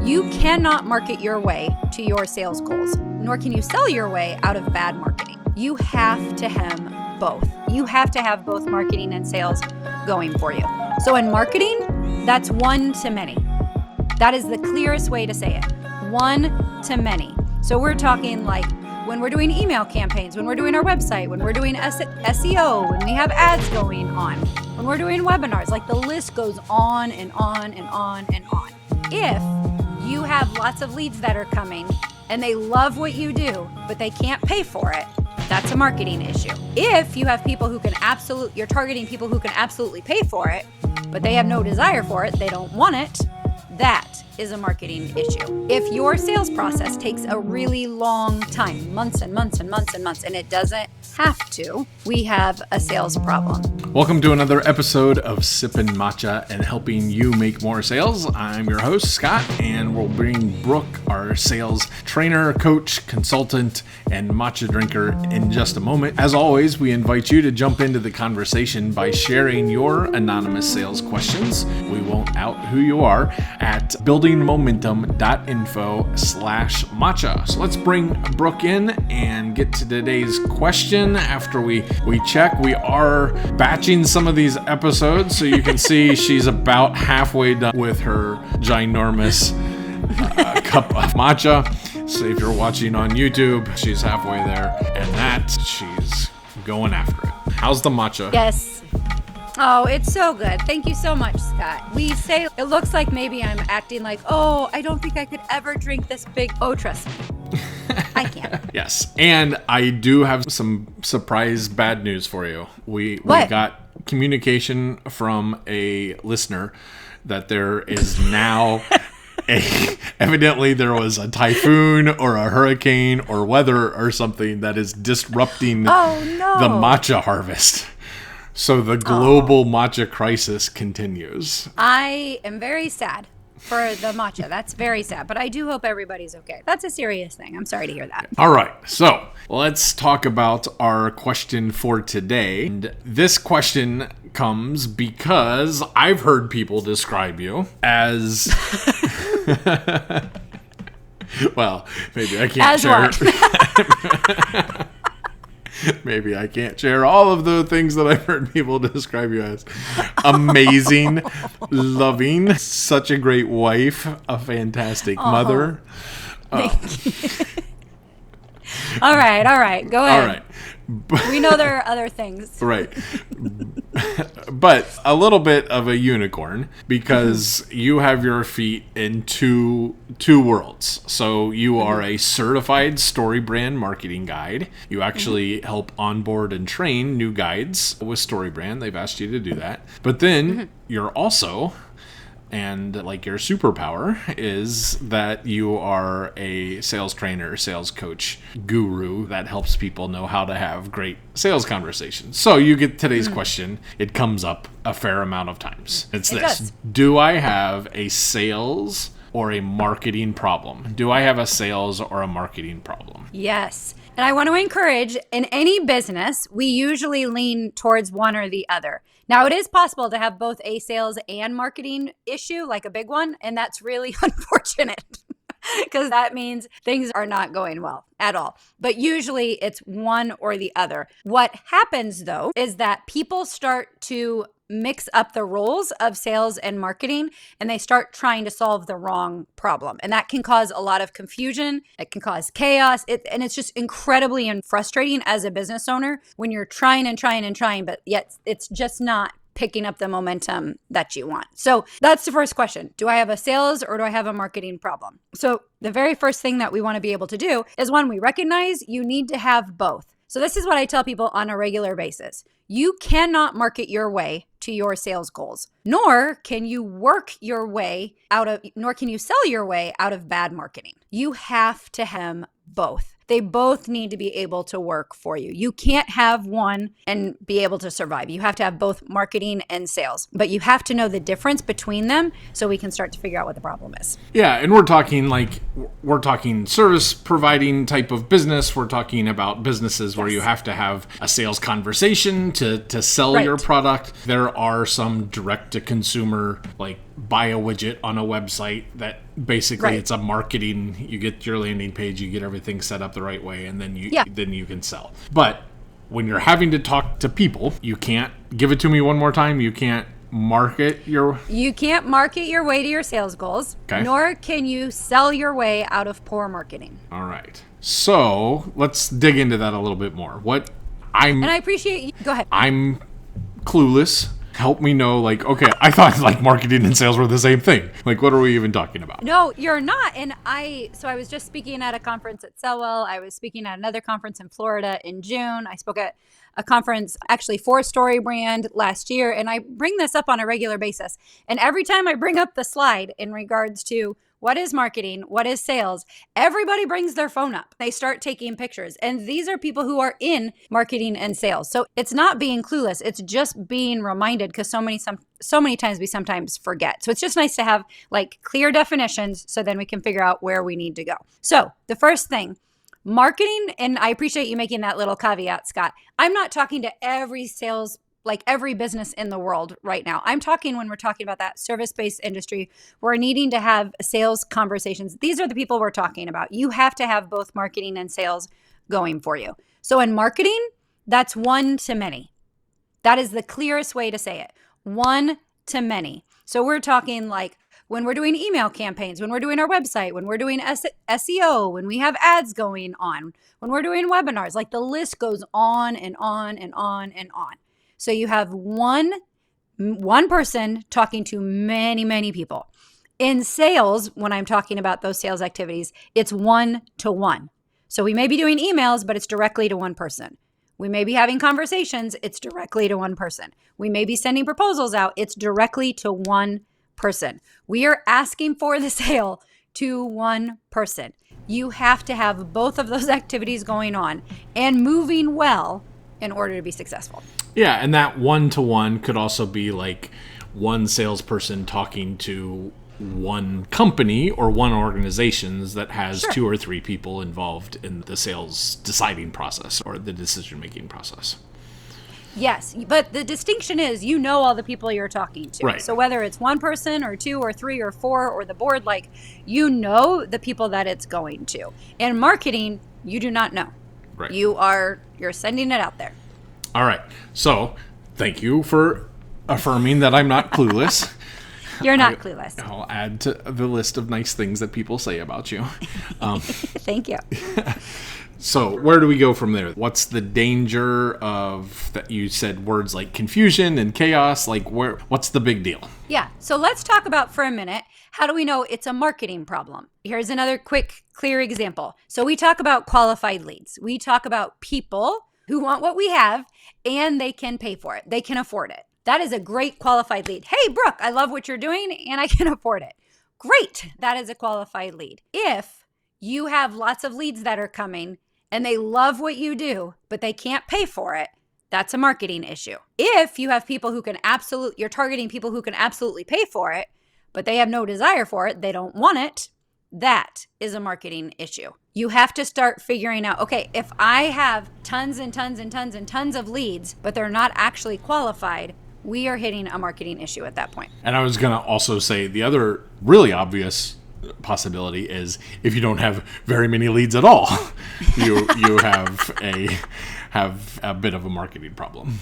You cannot market your way to your sales goals, nor can you sell your way out of bad marketing. You have to have both. You have to have both marketing and sales going for you. So in marketing, that's one to many. That is the clearest way to say it. One to many. So we're talking like when we're doing email campaigns, when we're doing our website, when we're doing SEO, when we have ads going on, when we're doing webinars, like the list goes on and on and on and on. If you have lots of leads that are coming and they love what you do, but they can't pay for it, that's a marketing issue. If you have people who can you're targeting people who can absolutely pay for it, but they have no desire for it, they don't want it, that is a marketing issue. If your sales process takes a really long time, months and months and months and months, and it doesn't have to, we have a sales problem. Welcome to another episode of Sippin, Matcha, and helping you make more sales. I'm your host, Scott, and we'll bring Brooke, our sales trainer, coach, consultant, and matcha drinker in just a moment. As always, we invite you to jump into the conversation by sharing your anonymous sales questions. We won't out who you are at buildingmomentum.info/matcha. So let's bring Brooke in and get to today's question. After we check, we are batching some of these episodes, so you can see she's about halfway done with her ginormous cup of matcha. So if you're watching on YouTube, she's halfway there, and that she's going after it. How's the matcha? Yes. Oh, it's so good. Thank you so much, Scott. We say it looks like maybe I'm acting like, oh, I don't think I could ever drink this big. Oh, trust me. I can't. Yes. And I do have some surprise bad news for you. We got communication from a listener that there is now evidently there was a typhoon or a hurricane or weather or something that is disrupting the matcha harvest. So the global matcha crisis continues. I am very sad for the matcha. That's very sad. But I do hope everybody's okay. That's a serious thing. I'm sorry to hear that. All right. So let's talk about our question for today. And this question comes because I've heard people describe you as... well, maybe I can't share... Maybe I can't share all of the things that I've heard people describe you as. Amazing, loving, such a great wife, a fantastic mother. Thank you. All right. Go ahead. All right. We know there are other things. Right. But a little bit of a unicorn because you have your feet in two worlds. So you are a certified StoryBrand marketing guide. You actually help onboard and train new guides with StoryBrand. They've asked you to do that. But then you're also... and like your superpower is that you are a sales trainer, sales coach, guru that helps people know how to have great sales conversations. So you get today's question. It comes up a fair amount of times. It does. Do I have a sales or a marketing problem? Do I have a sales or a marketing problem? Yes. And I want to encourage, in any business, we usually lean towards one or the other. Now, it is possible to have both a sales and marketing issue, like a big one, and that's really unfortunate because that means things are not going well at all. But usually it's one or the other. What happens, though, is that people start to mix up the roles of sales and marketing, and they start trying to solve the wrong problem. And that can cause a lot of confusion. It can cause chaos. And it's just incredibly frustrating as a business owner when you're trying, but yet it's just not picking up the momentum that you want. So that's the first question. Do I have a sales or do I have a marketing problem? So the very first thing that we want to be able to do is when we recognize you need to have both. So this is what I tell people on a regular basis. You cannot market your way to your sales goals, nor can you nor can you sell your way out of bad marketing. You have to have both. They both need to be able to work for you. You can't have one and be able to survive. You have to have both marketing and sales, but you have to know the difference between them so we can start to figure out what the problem is. Yeah, and we're talking like we're talking service providing type of business. We're talking about businesses where you have to have a sales conversation to sell your product. There are some direct to consumer, like buy a widget on a website that basically it's a marketing. You get your landing page, you get everything set up the right way, and then you can sell. But when you're having to talk to people, you can't give it to me one more time. You can't market your way to your sales goals, nor can you sell your way out of poor marketing. All right. So let's dig into that a little bit more. And I appreciate you. Go ahead. I'm clueless. Help me know, like, okay, I thought like marketing and sales were the same thing. Like, what are we even talking about? No, you're not. And I was just speaking at a conference at Sellwell. I was speaking at another conference in Florida in June. I spoke at a conference actually for StoryBrand last year. And I bring this up on a regular basis. And every time I bring up the slide in regards to what is marketing, what is sales, everybody brings their phone up. They start taking pictures. And these are people who are in marketing and sales. So it's not being clueless. It's just being reminded, because so many times we sometimes forget. So it's just nice to have like clear definitions so then we can figure out where we need to go. So the first thing, marketing, and I appreciate you making that little caveat, Scott. I'm not talking to every sales, like every business in the world right now. I'm talking when we're talking about that service-based industry, we're needing to have sales conversations. These are the people we're talking about. You have to have both marketing and sales going for you. So in marketing, that's one to many. That is the clearest way to say it. One to many. So we're talking like when we're doing email campaigns, when we're doing our website, when we're doing SEO, when we have ads going on, when we're doing webinars, like the list goes on and on and on and on. So you have one person talking to many, many people. In sales, when I'm talking about those sales activities, it's one to one. So we may be doing emails, but it's directly to one person. We may be having conversations, it's directly to one person. We may be sending proposals out, it's directly to one person. We are asking for the sale to one person. You have to have both of those activities going on and moving well in order to be successful. Yeah, and that one-to-one could also be like one salesperson talking to one company or one organization that has 2 or 3 people involved in the sales deciding process or the decision-making process. Yes, but the distinction is all the people you're talking to. Right. So whether it's one person or 2 or 3 or 4 or the board, like the people that it's going to. In marketing, you do not know. Right. You're sending it out there. All right. So thank you for affirming that I'm not clueless. You're not clueless. I'll add to the list of nice things that people say about you. Thank you. So where do we go from there? What's the danger of that? You said words like confusion and chaos. Like what's the big deal? Yeah. So let's talk about for a minute, how do we know it's a marketing problem? Here's another quick, clear example. So we talk about qualified leads. We talk about people who want what we have and they can pay for it. They can afford it. That is a great qualified lead. Hey, Brooke, I love what you're doing and I can afford it. Great. That is a qualified lead. If you have lots of leads that are coming and they love what you do, but they can't pay for it, that's a marketing issue. If you have people who can you're targeting people who can absolutely pay for it, but they have no desire for it, they don't want it, that is a marketing issue. You have to start figuring out, okay, if I have tons and tons and tons and tons of leads, but they're not actually qualified, we are hitting a marketing issue at that point. And I was going to also say the other really obvious possibility is if you don't have very many leads at all, you have a bit of a marketing problem.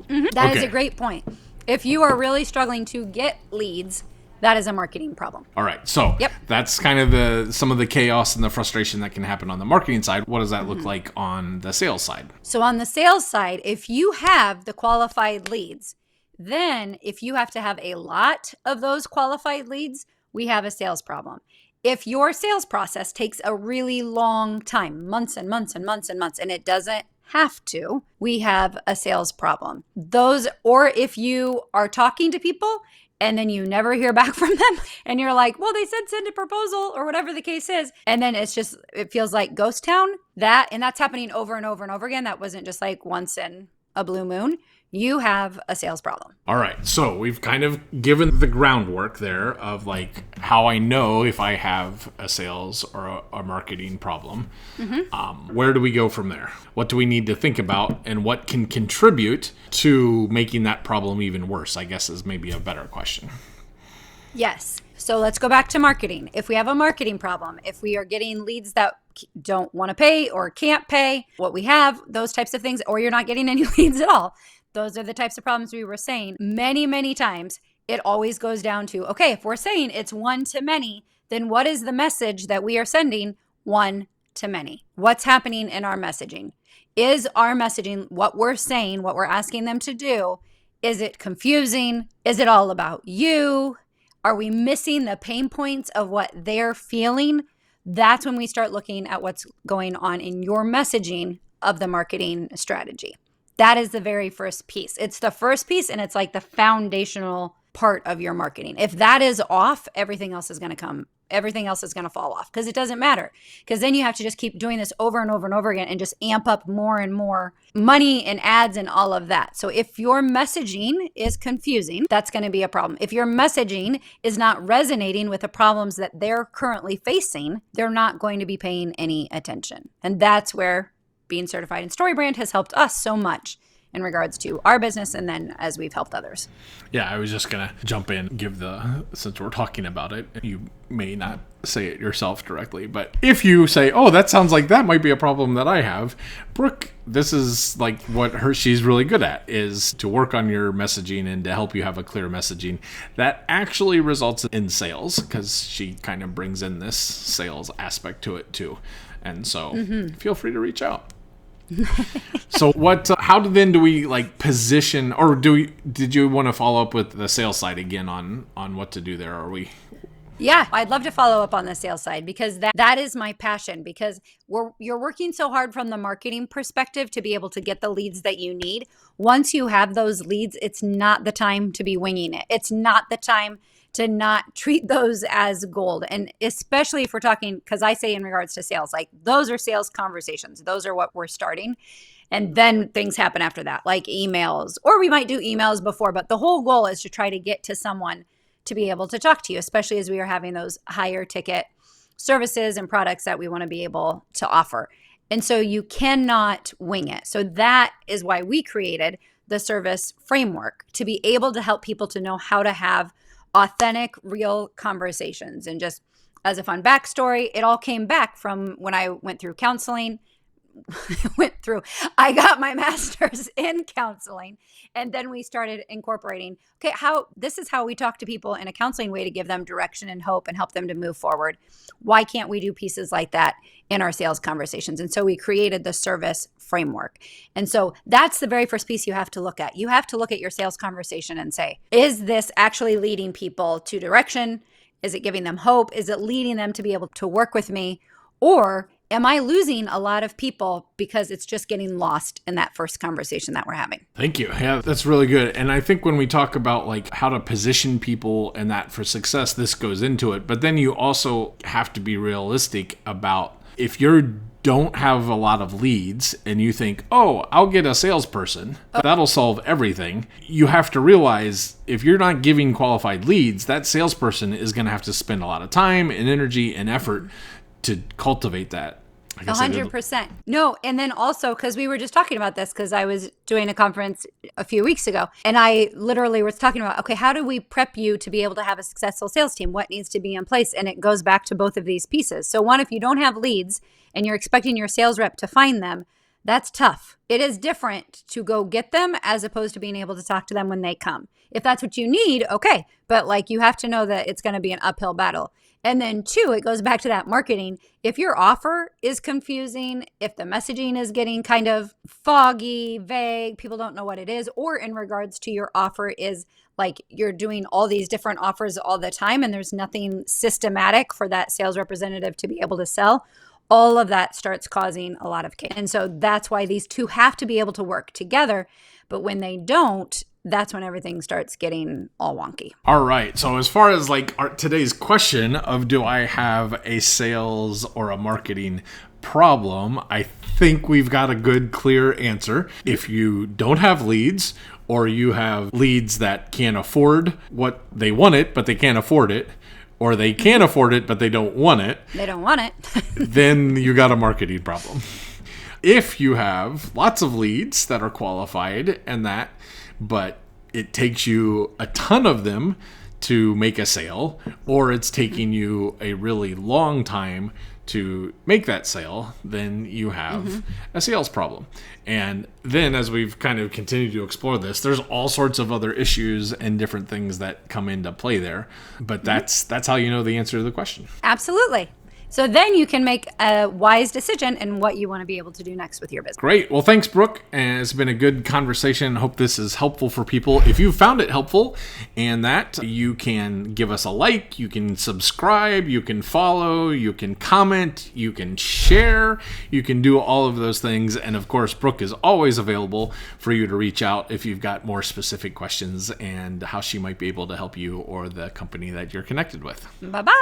Mm-hmm. That is a great point. If you are really struggling to get leads, that is a marketing problem. All right. So that's kind of some of the chaos and the frustration that can happen on the marketing side. What does that look like on the sales side? So on the sales side, if you have the qualified leads, then if you have to have a lot of those qualified leads, we have a sales problem. If your sales process takes a really long time, months and months and months and months, and it doesn't have to, we have a sales problem. Or if you are talking to people and then you never hear back from them and you're like, well, they said send a proposal or whatever the case is. And then it feels like ghost town. And that's happening over and over and over again. That wasn't just like once in a blue moon. You have a sales problem. All right. So we've kind of given the groundwork there of like how I know if I have a sales or a marketing problem. Where do we go from there? What do we need to think about, and what can contribute to making that problem even worse, I guess, is maybe a better question. Yes. So let's go back to marketing. If we have a marketing problem, if we are getting leads that don't want to pay or can't pay what we have, those types of things, or you're not getting any leads at all, those are the types of problems we were saying many, many times. It always goes down to, okay, if we're saying it's one to many, then what is the message that we are sending one to many? What's happening in our messaging? Is our messaging, what we're saying, what we're asking them to do, is it confusing? Is it all about you? Are we missing the pain points of what they're feeling? That's when we start looking at what's going on in your messaging of the marketing strategy. That is the very first piece. It's the first piece, and it's like the foundational part of your marketing. If that is off, everything else is going to fall off, because it doesn't matter. Because then you have to just keep doing this over and over and over again and just amp up more and more money and ads and all of that. So if your messaging is confusing, that's going to be a problem. If your messaging is not resonating with the problems that they're currently facing, they're not going to be paying any attention. And that's where being certified in StoryBrand has helped us so much in regards to our business, and then as we've helped others. Yeah, I was just going to jump in, since we're talking about it, you may not say it yourself directly, but if you say, oh, that sounds like that might be a problem that I have, Brooke, this is like what she's really good at, is to work on your messaging and to help you have a clear messaging that actually results in sales, because she kind of brings in this sales aspect to it too. And so feel free to reach out. So how do we like position, or did you want to follow up with the sales side again on what to do there? Yeah, I'd love to follow up on the sales side, because that is my passion, because you're working so hard from the marketing perspective to be able to get the leads that you need. Once you have those leads, it's not the time to be winging it. It's not the time to not treat those as gold. And especially if we're talking, because I say in regards to sales, like those are sales conversations. Those are what we're starting. And then things happen after that, like emails, or we might do emails before, but the whole goal is to try to get to someone to be able to talk to you, especially as we are having those higher ticket services and products that we want to be able to offer. And so you cannot wing it. So that is why we created the service framework, to be able to help people to know how to have authentic, real conversations. And just as a fun backstory, it all came back from when I went through counseling. I got my master's in counseling, and then we started incorporating, okay, this is how we talk to people in a counseling way to give them direction and hope and help them to move forward. Why can't we do pieces like that in our sales conversations? And so we created the service framework. And so that's the very first piece you have to look at. You have to look at your sales conversation and say, is this actually leading people to direction? Is it giving them hope? Is it leading them to be able to work with me? Or am I losing a lot of people because it's just getting lost in that first conversation that we're having? Thank you. Yeah, that's really good. And I think when we talk about like how to position people and that for success, this goes into it. But then you also have to be realistic about, if you don't have a lot of leads and you think, oh, I'll get a salesperson, that'll solve everything. You have to realize, if you're not giving qualified leads, that salesperson is going to have to spend a lot of time and energy and effort to cultivate that. 100%. No, and then also, because we were just talking about this, because I was doing a conference a few weeks ago, and I literally was talking about, okay, how do we prep you to be able to have a successful sales team? What needs to be in place? And it goes back to both of these pieces. So one, if you don't have leads and you're expecting your sales rep to find them, that's tough. It is different to go get them as opposed to being able to talk to them when they come. If that's what you need, okay. But like, you have to know that it's going to be an uphill battle. And then two, it goes back to that marketing. If your offer is confusing, if the messaging is getting kind of foggy, vague, people don't know what it is, or in regards to your offer is like you're doing all these different offers all the time and there's nothing systematic for that sales representative to be able to sell, all of that starts causing a lot of chaos. And so that's why these two have to be able to work together. But when they don't, that's when everything starts getting all wonky. All right. So as far as like today's question of, do I have a sales or a marketing problem, I think we've got a good, clear answer. If you don't have leads, or you have leads that can't afford what they want it, but they can't afford it, or they can afford it, but they don't want it. They don't want it. Then you got a marketing problem. If you have lots of leads that are qualified and that, but it takes you a ton of them to make a sale, or it's taking you a really long time to make that sale, then you have a sales problem. And then as we've kind of continued to explore this, there's all sorts of other issues and different things that come into play there. But that's how you know the answer to the question. Absolutely. So then you can make a wise decision in what you want to be able to do next with your business. Great. Well, thanks, Brooke. And it's been a good conversation. Hope this is helpful for people. If you found it helpful and that, you can give us a like, you can subscribe, you can follow, you can comment, you can share, you can do all of those things. And of course, Brooke is always available for you to reach out if you've got more specific questions and how she might be able to help you or the company that you're connected with. Bye-bye.